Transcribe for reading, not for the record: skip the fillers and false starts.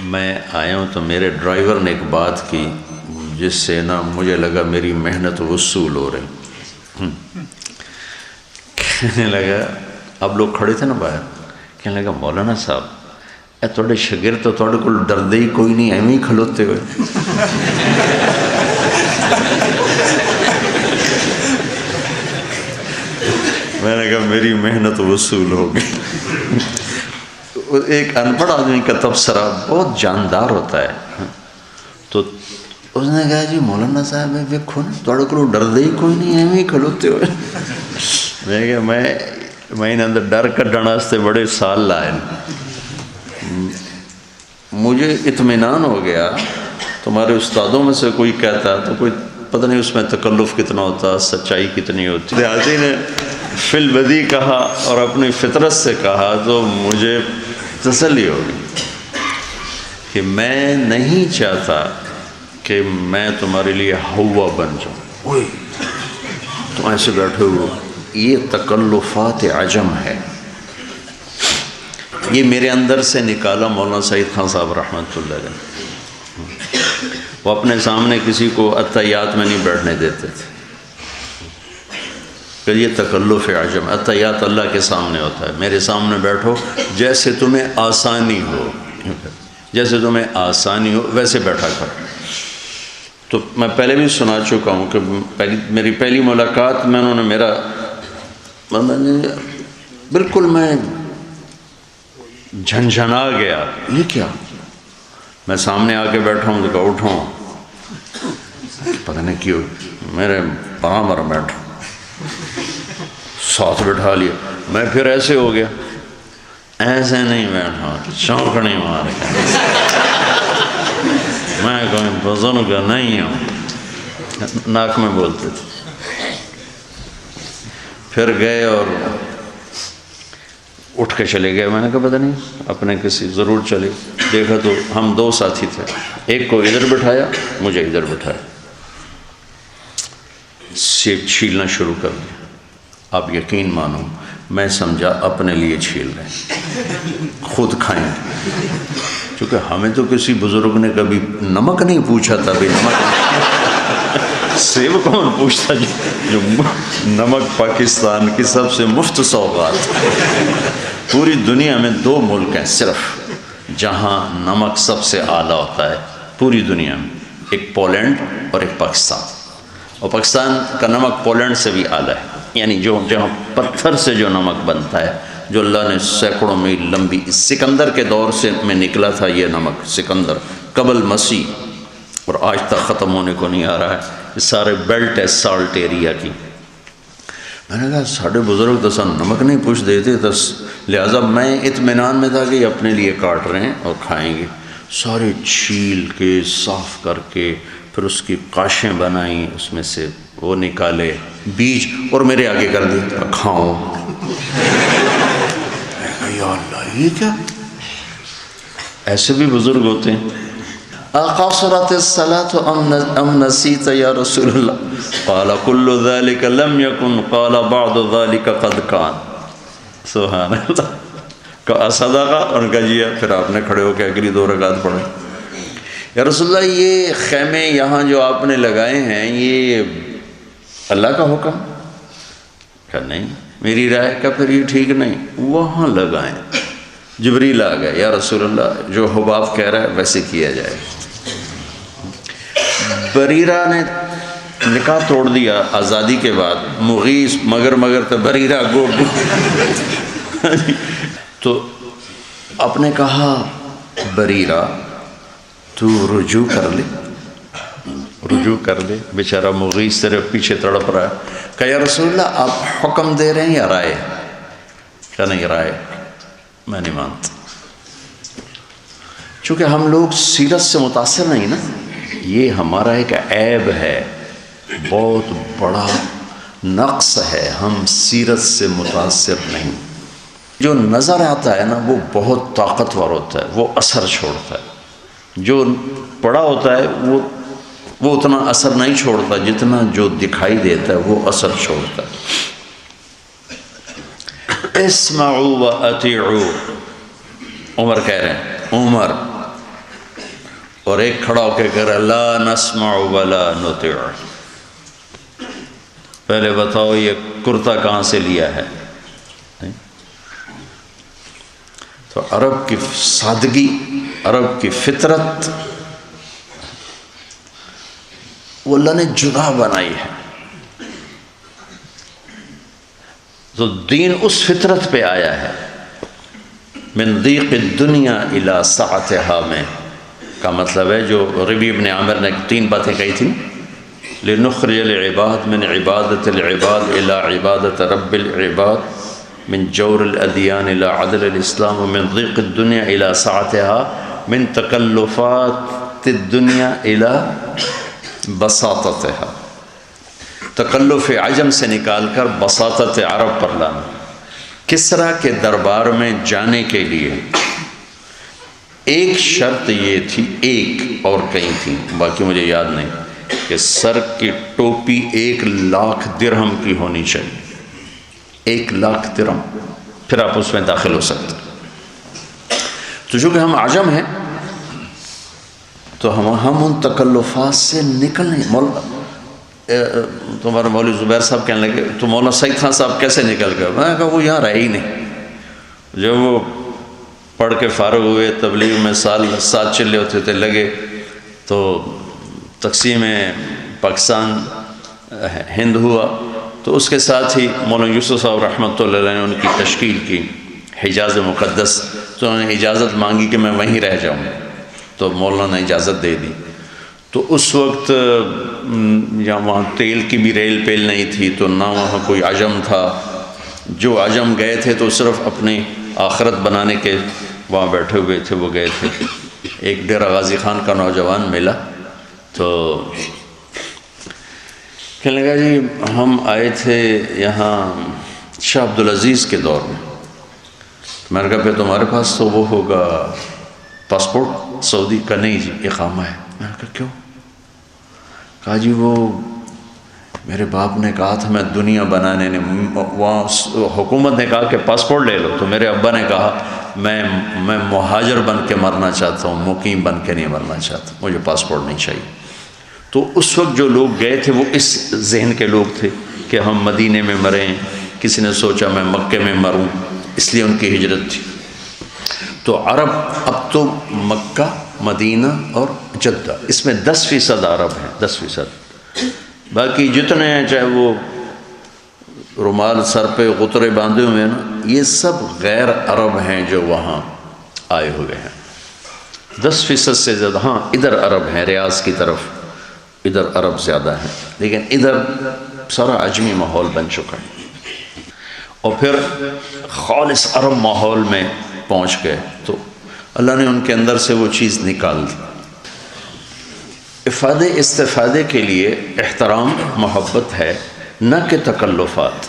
میں آیا ہوں تو میرے ڈرائیور نے ایک بات کی جس سے نا مجھے لگا میری محنت وصول ہو رہی. کہنے لگا، اب لوگ کھڑے تھے نا باہر، کہنے لگا مولانا صاحب اے تھوڑے شاگرد تو تھوڑے کو ڈردے ہی کوئی نہیں، ایویں ہی کھلوتے ہوئے. میں نے کہا میری محنت وصول ہو گئی. ایک ان پڑھ آدمی کا تبصرہ بہت جاندار ہوتا ہے. تو اس نے کہا جی مولانا صاحب ویکھو نا تھوڑے کو ڈردے ہی کوئی نہیں، ایویں ہی کھلوتے ہوئے. میں کہا میں اندر ڈر کڈن واسطے بڑے سال لائے. مجھے اطمینان ہو گیا تمہارے استادوں میں سے کوئی کہتا تو کوئی پتہ نہیں اس میں تکلف کتنا ہوتا، سچائی کتنی ہوتی. لہٰذا نے فی البدی کہا اور اپنی فطرت سے کہا تو مجھے تسلی ہوگی کہ میں نہیں چاہتا کہ میں تمہارے لیے ہوا بن جاؤں. تم ایسے بیٹھے ہو، یہ تکلفات عجم ہے. یہ میرے اندر سے نکالا مولانا سعید خان صاحب رحمۃ اللہ علیہ. وہ اپنے سامنے کسی کو عطیات میں نہیں بیٹھنے دیتے تھے کہ یہ تکلف عجم. عطیات اللہ کے سامنے ہوتا ہے، میرے سامنے بیٹھو جیسے تمہیں آسانی ہو، جیسے تمہیں آسانی ہو ویسے بیٹھا کرو. تو میں پہلے بھی سنا چکا ہوں کہ میری پہلی ملاقات میں انہوں نے میرا بالکل میں جھنجھنا گیا، یہ کیا؟ میں سامنے آ کے بیٹھا ہوں تو کہا اٹھوں، پتہ نہیں کیوں میرے پاں پر بیٹھا، ساتھ بٹھا لیا. میں پھر ایسے ہو گیا، ایسے نہیں بیٹھا، چونکڑی مار کے. میں کوئی بزرگ نہیں ہوں، ناک میں بولتے تھے. پھر گئے اور اٹھ کے چلے گئے. میں نے کہا پتہ نہیں اپنے کسی ضرور چلے. دیکھا تو ہم دو ساتھی تھے، ایک کو ادھر بٹھایا مجھے ادھر بٹھایا، سیب چھیلنا شروع کر دیا. آپ یقین مانو میں سمجھا اپنے لیے چھیل رہے، خود کھائیں. چونکہ ہمیں تو کسی بزرگ نے کبھی نمک نہیں پوچھا تھا. بھائی نمک سیب کون پوچھتا؟ جو نمک پاکستان کی سب سے مفت سوغات. پوری دنیا میں 2 ملک ہیں صرف جہاں نمک سب سے اعلیٰ ہوتا ہے پوری دنیا میں، ایک پولینڈ اور ایک پاکستان. اور پاکستان کا نمک پولینڈ سے بھی اعلیٰ ہے. یعنی جہاں پتھر سے جو نمک بنتا ہے، جو اللہ نے سینکڑوں میل لمبی سکندر کے دور سے میں نکلا تھا یہ نمک، سکندر قبل مسیح، اور آج تک ختم ہونے کو نہیں آ رہا ہے. یہ سارے بیلٹ ہے سالٹ ایریا کی. میں نے کہا ساڑھے بزرگ تو سن نمک نہیں پوچھ دیتے، تو لہٰذا میں اطمینان میں تھا کہ یہ اپنے لیے کاٹ رہے ہیں اور کھائیں گے. سارے چھیل کے صاف کر کے پھر اس کی قاشیں بنائیں، اس میں سے وہ نکالے بیج اور میرے آگے کر دیا، کھاؤ. یا اللہ یہ کیا؟ ایسے بھی بزرگ ہوتے ہیں. اقصرت الصلاة ام نسیت یا رسول اللہ؟ قال کل ذلك لم يكن قال بعض ذلك قد كان. سبحان اللہ. کہا صدقہ، اور کہا جی. پھر آپ نے کھڑے ہو کے اگلی 2 رکعت پڑھیں. یا رسول اللہ یہ خیمے یہاں جو آپ نے لگائے ہیں یہ اللہ کا حکم؟ کہا نہیں میری رائے. کا پھر یہ ٹھیک نہیں، وہاں لگائیں. جبریل آ گئے، یا رسول اللہ جو حباب کہہ رہا ہے ویسے کیا جائے. بریرہ نے نکاح توڑ دیا آزادی کے بعد. مغیث مگر تو بریرہ گو. تو آپ نے کہا بریرہ تو رجوع کر لے، رجوع کر لے. بیچارہ مغیث صرف پیچھے تڑپ رہا ہے. کہ یا رسول اللہ آپ حکم دے رہے ہیں یا رائے؟ کہ نہیں رائے، میں نہیں مانتا. چونکہ ہم لوگ سیرت سے متاثر نہیں نا، یہ ہمارا ایک عیب ہے، بہت بڑا نقص ہے. ہم سیرت سے متاثر نہیں. جو نظر آتا ہے نا وہ بہت طاقتور ہوتا ہے، وہ اثر چھوڑتا ہے. جو پڑا ہوتا ہے وہ اتنا اثر نہیں چھوڑتا جتنا جو دکھائی دیتا ہے وہ اثر چھوڑتا ہے. اسمعوا و اطیعوا. عمر کہہ رہے ہیں، عمر اور ایک کھڑا ہو کے کہہ رہا لا نسمع ولا نطیع. پہلے بتاؤ یہ کرتا کہاں سے لیا ہے؟ تو عرب کی سادگی، عرب کی فطرت وہ اللہ نے جدا بنائی ہے. تو دین اس فطرت پہ آیا ہے. من ضیق الدنیا الی سعتہا میں کا مطلب ہے جو ربیع بن عامر نے 3 باتیں کہی تھیں. لنخرج العباد من عبادت العباد الی عبادت رب العباد من جور الادیان الی عدل الاسلام ومن ضیق الدنیا الی سعتہا من تکلفات الدنیا الی بساطتہا. تکلف عجم سے نکال کر بساطت عرب پر لانا. کسریٰ کے دربار میں جانے کے لیے ایک شرط یہ تھی، ایک اور کئی تھیں باقی مجھے یاد نہیں، کہ سر کی ٹوپی 1,00,000 درہم کی ہونی چاہیے. 1,00,000 درہم، پھر آپ اس میں داخل ہو سکتے. تو چونکہ ہم عجم ہیں تو ہم ان تکلفات سے نکل نہیں. تمہارے مولوی زبیر صاحب کہنے لگے تو مولانا سعید خان صاحب کیسے نکل گئے؟ میں نے کہا وہ یہاں رہے ہی نہیں. جب وہ پڑھ کے فارغ ہوئے، تبلیغ میں سال چلے ہوتے تھے لگے، تو تقسیم پاکستان ہند ہوا، تو اس کے ساتھ ہی مولانا یوسف صاحب رحمۃ اللہ علیہ نے ان کی تشکیل کی حجاز مقدس. تو انہوں نے اجازت مانگی کہ میں وہیں رہ جاؤں، تو مولانا نے اجازت دے دی. تو اس وقت یا وہاں تیل کی بھی ریل پیل نہیں تھی، تو نہ وہاں کوئی عجم تھا. جو عجم گئے تھے تو صرف اپنی آخرت بنانے کے وہاں بیٹھے ہوئے تھے، وہ گئے تھے. ایک ڈیرہ غازی خان کا نوجوان ملا تو کہنے لگا جی ہم آئے تھے یہاں شاہ عبدالعزیز کے دور میں. میں نے کہا پھر تمہارے پاس تو وہ ہوگا پاسپورٹ سعودی کا؟ نہیں جی اقامہ ہے. میں نے کہا کیوں؟ کہا جی وہ میرے باپ نے کہا تھا میں دنیا بنانے نے، وہاں حکومت نے کہا کہ پاسپورٹ لے لو، تو میرے ابا نے کہا میں مہاجر بن کے مرنا چاہتا ہوں، مقیم بن کے نہیں مرنا چاہتا، مجھے پاسپورٹ نہیں چاہیے. تو اس وقت جو لوگ گئے تھے وہ اس ذہن کے لوگ تھے کہ ہم مدینے میں مریں. کسی نے سوچا میں مکے میں مروں، اس لیے ان کی ہجرت تھی. تو عرب اب تو مکہ، مدینہ اور جدہ، اس میں 10% عرب ہیں، 10%. باقی جتنے ہیں چاہے وہ رومال سر پہ غترے باندھے ہوئے ہیں نا، یہ سب غیر عرب ہیں جو وہاں آئے ہوئے ہیں. 10% سے زیادہ ہاں ادھر عرب ہیں، ریاض کی طرف ادھر عرب زیادہ ہیں، لیکن ادھر سارا عجمی ماحول بن چکا ہے. اور پھر خالص عرب ماحول میں پہنچ گئے تو اللہ نے ان کے اندر سے وہ چیز نکال دی. استفادے کے لیے احترام، محبت ہے، نہ کہ تکلفات.